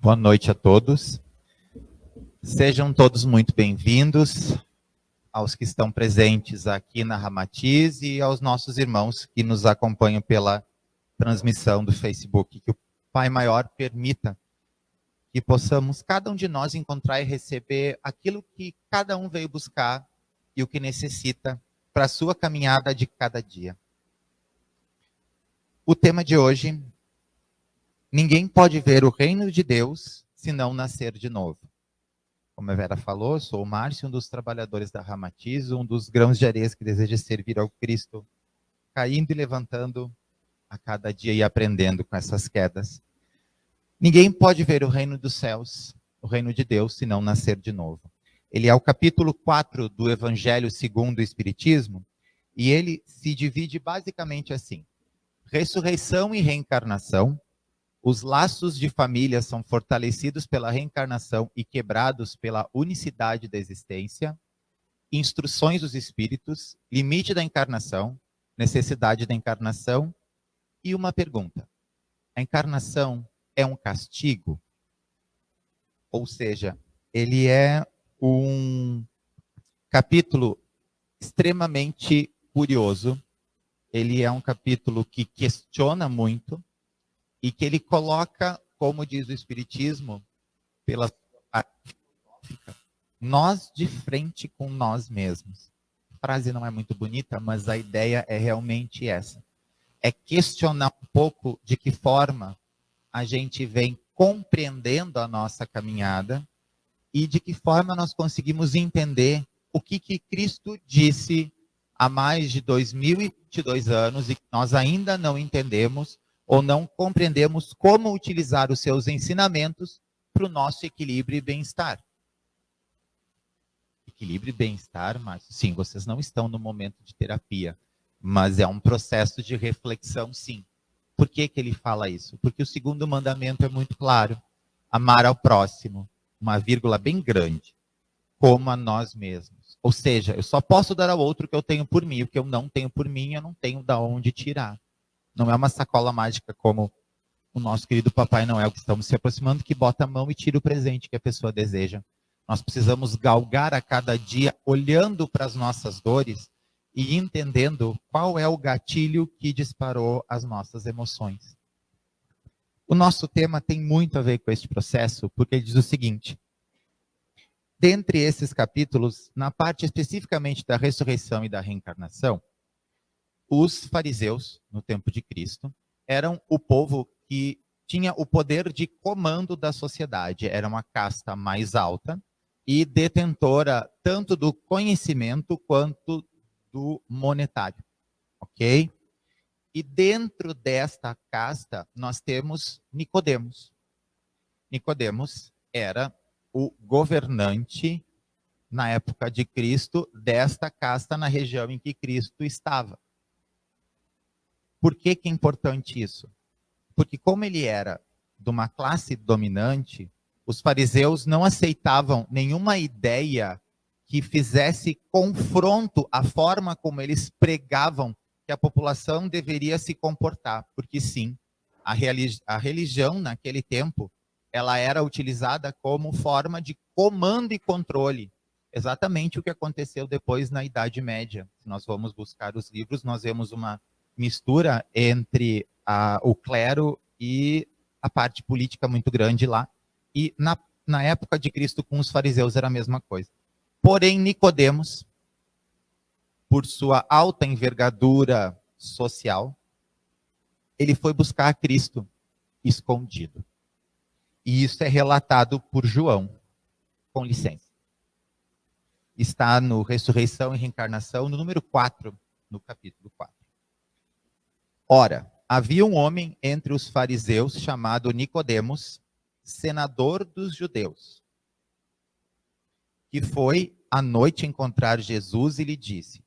Boa noite a todos. Sejam todos muito bem-vindos, aos que estão presentes aqui na Ramatiz e aos nossos irmãos que nos acompanham pela transmissão do Facebook. Que o Pai Maior permita que possamos, cada um de nós, encontrar e receber aquilo que cada um veio buscar e o que necessita para a sua caminhada de cada dia. O tema de hoje: ninguém pode ver o reino de Deus se não nascer de novo. Como a Vera falou, sou o Márcio, um dos trabalhadores da Ramatiz, um dos grãos de areia que deseja servir ao Cristo, caindo e levantando a cada dia e aprendendo com essas quedas. Ninguém pode ver o reino dos céus, o reino de Deus, se não nascer de novo. Ele é o capítulo 4 do Evangelho segundo o Espiritismo, e ele se divide basicamente assim: ressurreição e reencarnação. Os laços de família são fortalecidos pela reencarnação e quebrados pela unicidade da existência. Instruções dos espíritos, limite da encarnação, necessidade da encarnação. E uma pergunta: a encarnação é um castigo? Ou seja, ele é um capítulo extremamente curioso. Ele é um capítulo que questiona muito, e que ele coloca, como diz o Espiritismo, pela parte filosófica, nós de frente com nós mesmos. A frase não é muito bonita, mas a ideia é realmente essa. É questionar um pouco de que forma a gente vem compreendendo a nossa caminhada e de que forma nós conseguimos entender o que Cristo disse há mais de 2022 anos e que nós ainda não entendemos ou não compreendemos como utilizar os seus ensinamentos para o nosso equilíbrio e bem-estar. Equilíbrio e bem-estar, mas sim, vocês não estão no momento de terapia, mas é um processo de reflexão, sim. Por que ele fala isso? Porque o segundo mandamento é muito claro: amar ao próximo, uma vírgula bem grande, como a nós mesmos. Ou seja, eu só posso dar ao outro o que eu tenho por mim, o que eu não tenho por mim, eu não tenho de onde tirar. Não é uma sacola mágica como o nosso querido Papai Noel, que estamos se aproximando, que bota a mão e tira o presente que a pessoa deseja. Nós precisamos galgar a cada dia, olhando para as nossas dores e entendendo qual é o gatilho que disparou as nossas emoções. O nosso tema tem muito a ver com este processo, porque ele diz o seguinte: dentre esses capítulos, na parte especificamente da ressurreição e da reencarnação, os fariseus, no tempo de Cristo, eram o povo que tinha o poder de comando da sociedade. Era uma casta mais alta e detentora tanto do conhecimento quanto do monetário. Ok? E dentro desta casta, nós temos Nicodemos. Nicodemos era o governante, na época de Cristo, desta casta na região em que Cristo estava. Por que é importante isso? Porque como ele era de uma classe dominante, os fariseus não aceitavam nenhuma ideia que fizesse confronto à forma como eles pregavam que a população deveria se comportar. Porque sim, a religião naquele tempo, ela era utilizada como forma de comando e controle. Exatamente o que aconteceu depois na Idade Média. Se nós vamos buscar os livros, nós vemos uma mistura entre o clero e a parte política muito grande lá. E na época de Cristo, com os fariseus, era a mesma coisa. Porém, Nicodemos, por sua alta envergadura social, ele foi buscar a Cristo escondido. E isso é relatado por João, com licença. Está no Ressurreição e Reencarnação, no número 4, no capítulo 4. Ora, havia um homem entre os fariseus chamado Nicodemos, senador dos judeus, que foi à noite encontrar Jesus e lhe disse: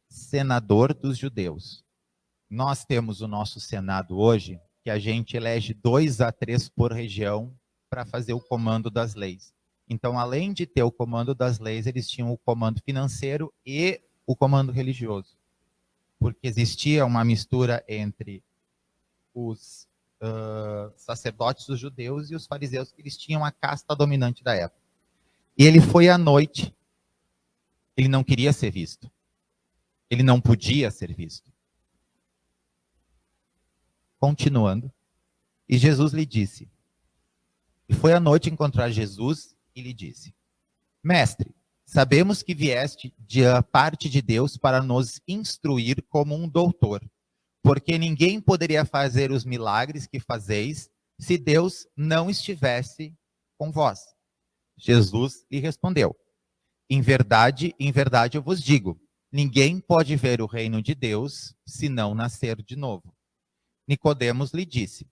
senador dos judeus, nós temos o nosso senado hoje, que a gente elege 2 a 3 por região para fazer o comando das leis. Então, além de ter o comando das leis, eles tinham o comando financeiro e o comando religioso. Porque existia uma mistura entre os sacerdotes dos judeus e os fariseus, que eles tinham a casta dominante da época. E ele foi à noite. Ele não queria ser visto. Ele não podia ser visto. Continuando. E Jesus lhe disse. E foi à noite encontrar Jesus e lhe disse: Mestre, sabemos que vieste da parte de Deus para nos instruir como um doutor, porque ninguém poderia fazer os milagres que fazeis se Deus não estivesse com vós. Jesus lhe respondeu: em verdade eu vos digo, ninguém pode ver o reino de Deus se não nascer de novo. Nicodemos lhe disse: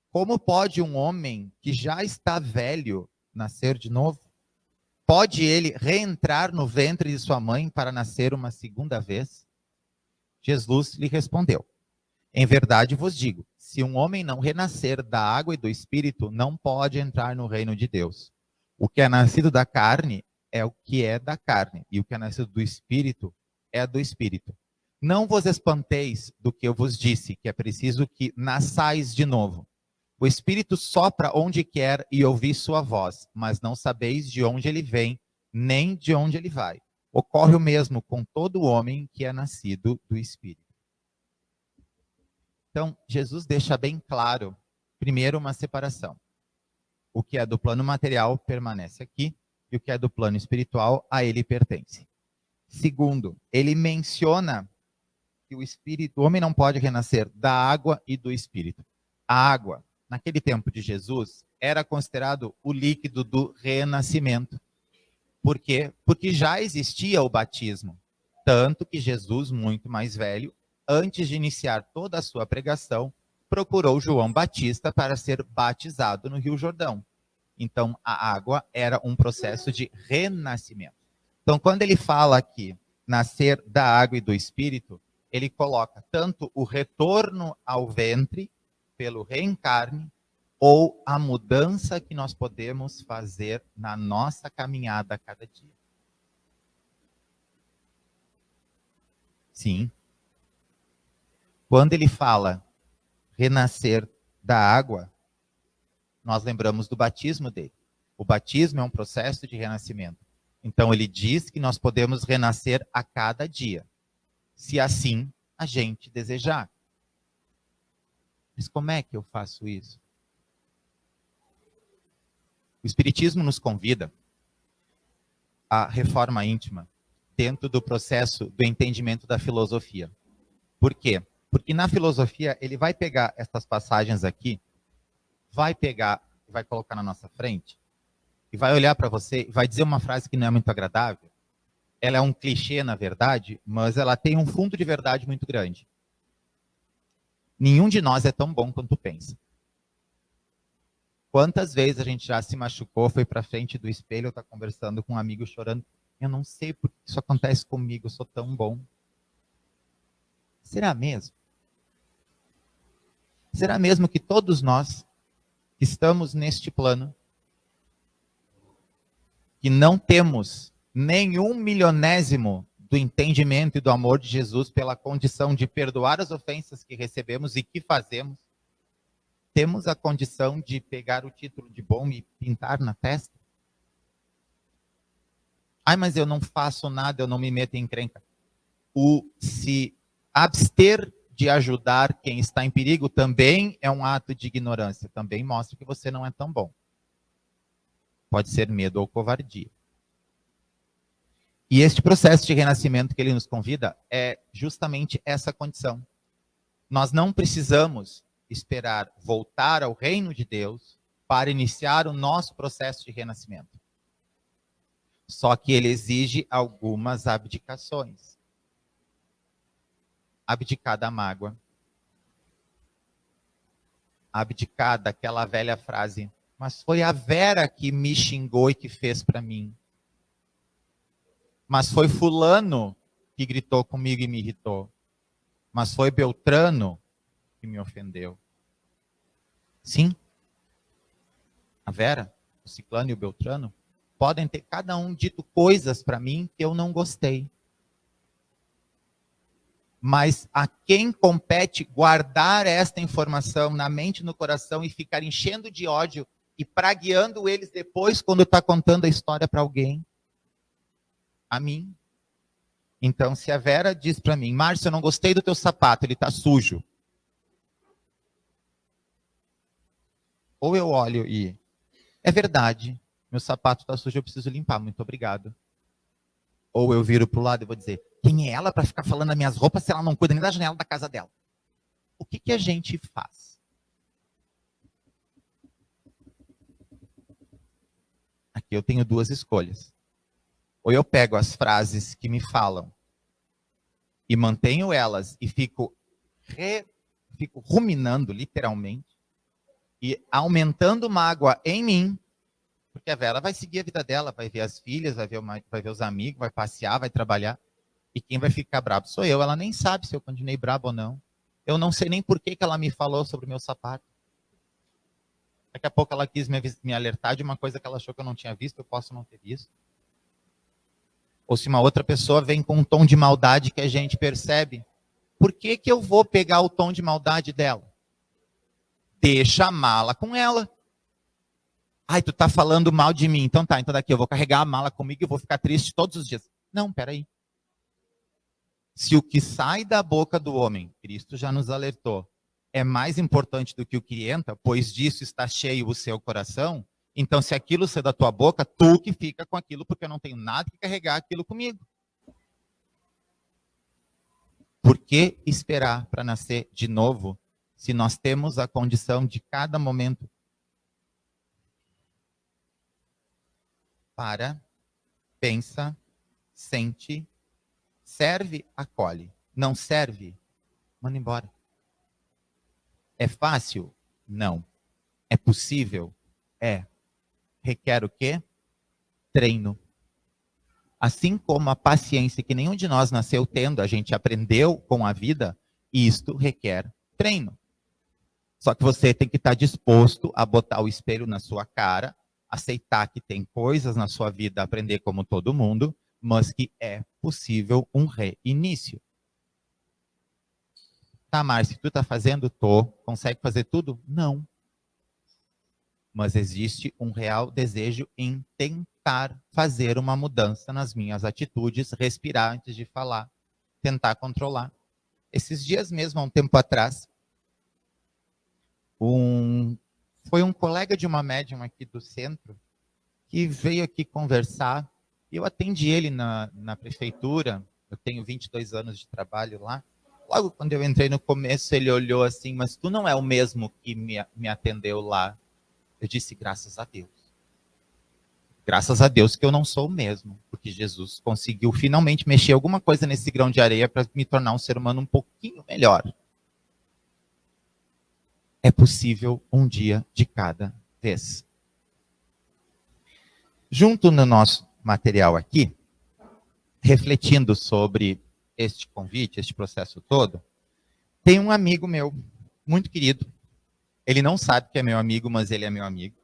como pode um homem que já está velho nascer de novo? Pode ele reentrar no ventre de sua mãe para nascer uma segunda vez? Jesus lhe respondeu: em verdade vos digo, se um homem não renascer da água e do espírito, não pode entrar no reino de Deus. O que é nascido da carne é o que é da carne, e o que é nascido do espírito é do espírito. Não vos espanteis do que eu vos disse, que é preciso que nasçais de novo. O Espírito sopra onde quer e ouvis sua voz, mas não sabeis de onde ele vem, nem de onde ele vai. Ocorre o mesmo com todo homem que é nascido do Espírito. Então, Jesus deixa bem claro, primeiro, uma separação. O que é do plano material permanece aqui, e o que é do plano espiritual, a ele pertence. Segundo, ele menciona que o homem não pode renascer da água e do Espírito. A água, naquele tempo de Jesus, era considerado o líquido do renascimento. Por quê? Porque já existia o batismo. Tanto que Jesus, muito mais velho, antes de iniciar toda a sua pregação, procurou João Batista para ser batizado no Rio Jordão. Então, a água era um processo de renascimento. Então, quando ele fala aqui, nascer da água e do Espírito, ele coloca tanto o retorno ao ventre, pelo reencarne, ou a mudança que nós podemos fazer na nossa caminhada a cada dia. Sim. Quando ele fala renascer da água, nós lembramos do batismo dele. O batismo é um processo de renascimento. Então ele diz que nós podemos renascer a cada dia, se assim a gente desejar. Mas como é que eu faço isso? O Espiritismo nos convida à reforma íntima dentro do processo do entendimento da filosofia. Por quê? Porque na filosofia ele vai pegar essas passagens aqui, vai colocar na nossa frente, e vai olhar para você e vai dizer uma frase que não é muito agradável. Ela é um clichê, na verdade, mas ela tem um fundo de verdade muito grande. Nenhum de nós é tão bom quanto pensa. Quantas vezes a gente já se machucou, foi para frente do espelho, está conversando com um amigo chorando. Eu não sei por que isso acontece comigo, eu sou tão bom. Será mesmo? Será mesmo que todos nós que estamos neste plano, que não temos nenhum milionésimo do entendimento e do amor de Jesus pela condição de perdoar as ofensas que recebemos e que fazemos, temos a condição de pegar o título de bom e pintar na testa? Ai, mas eu não faço nada, eu não me meto em encrenca. O se abster de ajudar quem está em perigo também é um ato de ignorância, também mostra que você não é tão bom. Pode ser medo ou covardia. E este processo de renascimento que ele nos convida é justamente essa condição. Nós não precisamos esperar voltar ao reino de Deus para iniciar o nosso processo de renascimento. Só que ele exige algumas abdicações. Abdicar da mágoa. Abdicar daquela velha frase, mas foi a Vera que me xingou e que fez para mim. Mas foi fulano que gritou comigo e me irritou. Mas foi Beltrano que me ofendeu. Sim, a Vera, o Ciclano e o Beltrano podem ter cada um dito coisas para mim que eu não gostei. Mas a quem compete guardar esta informação na mente e no coração e ficar enchendo de ódio e pragueando eles depois quando está contando a história para alguém? A mim. Então, se a Vera diz para mim, Márcio, eu não gostei do teu sapato, ele está sujo. Ou eu olho e, é verdade, meu sapato está sujo, eu preciso limpar, muito obrigado. Ou eu viro para o lado e vou dizer, quem é ela para ficar falando das minhas roupas se ela não cuida nem da janela da casa dela? O que a gente faz? Aqui eu tenho duas escolhas. Ou eu pego as frases que me falam e mantenho elas e fico ruminando, literalmente, e aumentando mágoa em mim, porque a Vera vai seguir a vida dela, vai ver as filhas, vai ver os amigos, vai passear, vai trabalhar, e quem vai ficar bravo sou eu. Ela nem sabe se eu continuei bravo ou não. Eu não sei nem por que ela me falou sobre o meu sapato. Daqui a pouco ela quis me alertar de uma coisa que ela achou que eu não tinha visto, eu posso não ter visto. Ou se uma outra pessoa vem com um tom de maldade que a gente percebe, por que eu vou pegar o tom de maldade dela? Deixa a mala com ela. Ai, tu tá falando mal de mim. Então tá, então daqui eu vou carregar a mala comigo e vou ficar triste todos os dias. Não, peraí. Se o que sai da boca do homem, Cristo já nos alertou, é mais importante do que o que entra, pois disso está cheio o seu coração, então se aquilo sai da tua boca, tu que fica com aquilo, porque eu não tenho nada que carregar aquilo comigo. Por que esperar para nascer de novo, se nós temos a condição de cada momento para, pensa, sente, serve, acolhe. Não serve, manda embora. É fácil? Não. É possível? É. Requer o quê? Treino. Assim como a paciência que nenhum de nós nasceu tendo, a gente aprendeu com a vida, isto requer treino. Só que você tem que estar disposto a botar o espelho na sua cara, aceitar que tem coisas na sua vida a aprender como todo mundo, mas que é possível um reinício. Tá, Márcio, tu tá fazendo? Tô. Consegue fazer tudo? Não. Mas existe um real desejo em tentar fazer uma mudança nas minhas atitudes, respirar antes de falar, tentar controlar. Esses dias mesmo, há um tempo atrás, foi um colega de uma médium aqui do centro que veio aqui conversar. Eu atendi ele na prefeitura, eu tenho 22 anos de trabalho lá. Logo quando eu entrei no começo, ele olhou assim, mas tu não é o mesmo que me atendeu lá. Eu disse, graças a Deus. Graças a Deus que eu não sou o mesmo, porque Jesus conseguiu finalmente mexer alguma coisa nesse grão de areia para me tornar um ser humano um pouquinho melhor. É possível um dia de cada vez. Junto no nosso material aqui, refletindo sobre este convite, este processo todo, tem um amigo meu, muito querido. Ele não sabe que é meu amigo, mas ele é meu amigo.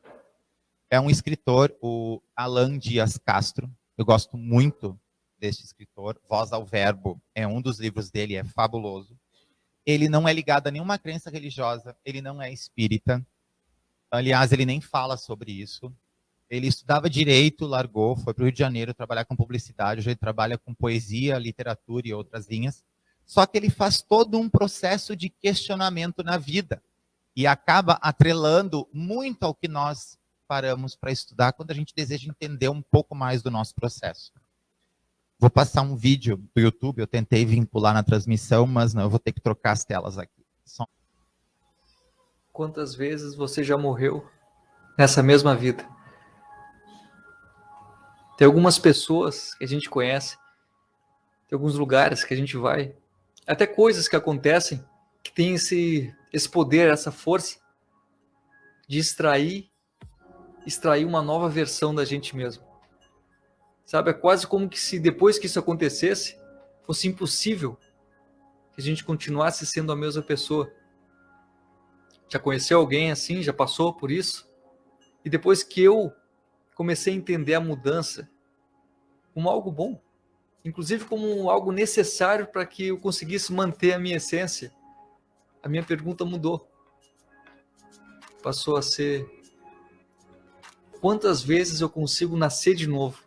É um escritor, o Alan Dias Castro. Eu gosto muito deste escritor. Voz ao Verbo é um dos livros dele, é fabuloso. Ele não é ligado a nenhuma crença religiosa, ele não é espírita. Aliás, ele nem fala sobre isso. Ele estudava direito, largou, foi para o Rio de Janeiro trabalhar com publicidade. Hoje ele trabalha com poesia, literatura e outras linhas. Só que ele faz todo um processo de questionamento na vida e acaba atrelando muito ao que nós paramos para estudar quando a gente deseja entender um pouco mais do nosso processo. Vou passar um vídeo do YouTube, eu tentei vincular na transmissão, mas não, eu vou ter que trocar as telas aqui. Quantas vezes você já morreu nessa mesma vida? Tem algumas pessoas que a gente conhece, tem alguns lugares que a gente vai, até coisas que acontecem que tem esse poder, essa força de extrair uma nova versão da gente mesmo. Sabe, é quase como que se depois que isso acontecesse, fosse impossível que a gente continuasse sendo a mesma pessoa. Já conheceu alguém assim? Já passou por isso? E depois que eu comecei a entender a mudança como algo bom, inclusive como algo necessário para que eu conseguisse manter a minha essência, a minha pergunta mudou. Passou a ser: quantas vezes eu consigo nascer de novo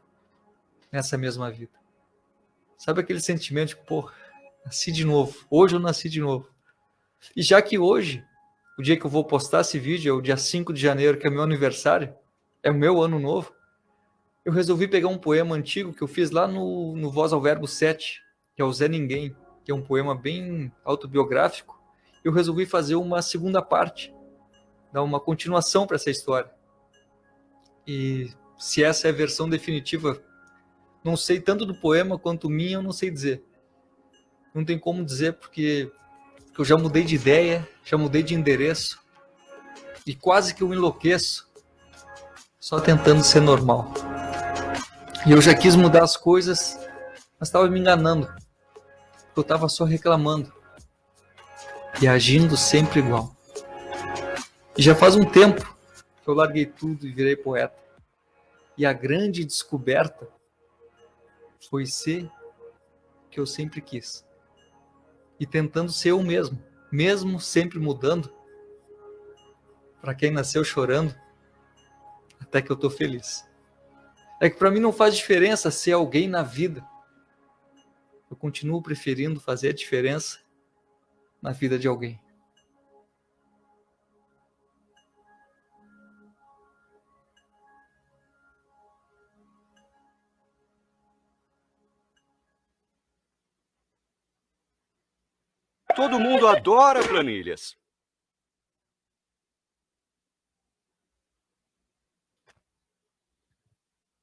nessa mesma vida? Sabe aquele sentimento de, pô, nasci de novo, hoje eu nasci de novo. E já que hoje, o dia que eu vou postar esse vídeo é o dia 5 de janeiro, que é meu aniversário, é o meu ano novo, eu resolvi pegar um poema antigo que eu fiz lá no Voz ao Verbo 7, que é o Zé Ninguém, que é um poema bem autobiográfico. Eu resolvi fazer uma segunda parte, dar uma continuação para essa história. E se essa é a versão definitiva, não sei tanto do poema quanto minha, eu não sei dizer. Não tem como dizer porque eu já mudei de ideia, já mudei de endereço e quase que eu enlouqueço só tentando ser normal. E eu já quis mudar as coisas, mas estava me enganando. Eu estava só reclamando e agindo sempre igual. E já faz um tempo que eu larguei tudo e virei poeta. E a grande descoberta foi ser o que eu sempre quis. E tentando ser eu mesmo, mesmo sempre mudando. Para quem nasceu chorando, até que eu tô feliz. É que para mim não faz diferença ser alguém na vida. Eu continuo preferindo fazer a diferença na vida de alguém. Todo mundo adora planilhas.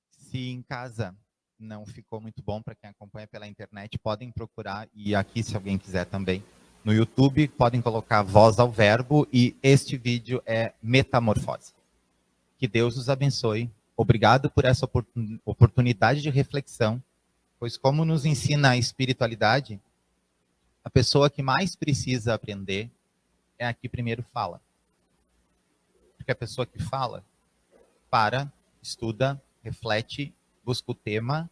Se em casa não ficou muito bom, para quem acompanha pela internet, podem procurar, e aqui se alguém quiser também, no YouTube, podem colocar Voz ao Verbo, e este vídeo é Metamorfose. Que Deus os abençoe. Obrigado por essa oportunidade de reflexão, pois como nos ensina a espiritualidade, a pessoa que mais precisa aprender é a que primeiro fala. Porque a pessoa que fala, para, estuda, reflete, busca o tema,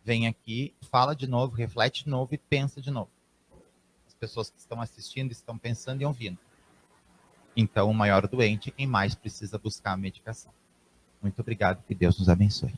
vem aqui, fala de novo, reflete de novo e pensa de novo. As pessoas que estão assistindo estão pensando e ouvindo. Então, o maior doente é quem mais precisa buscar a medicação. Muito obrigado, que Deus nos abençoe.